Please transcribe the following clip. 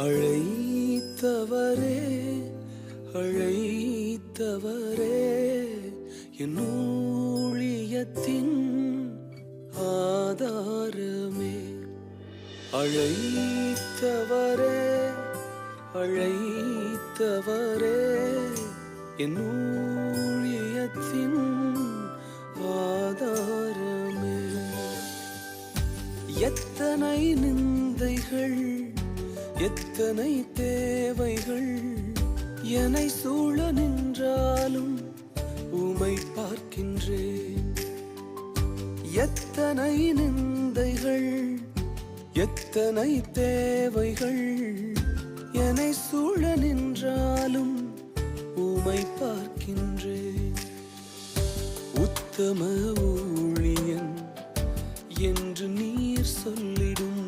அழைத்தவரே அழைத்தவரே என் ஊழியத்தின் ஆதாரமே. அழைத்தவரே அழைத்தவரே என் ஊழியத்தின் ஆதாரமே. எத்தனை நிந்தைகள் எத்தனை தேவைகள் என்னை சூழ நின்றாலும் உமை பார்க்கின்றேன். எத்தனை நிந்தைகள் எத்தனை தேவைகள் என்னை சூழ நின்றாலும் உமை பார்க்கின்றேன். உத்தம ஊழியன் என்று நீர் சொல்லிடும்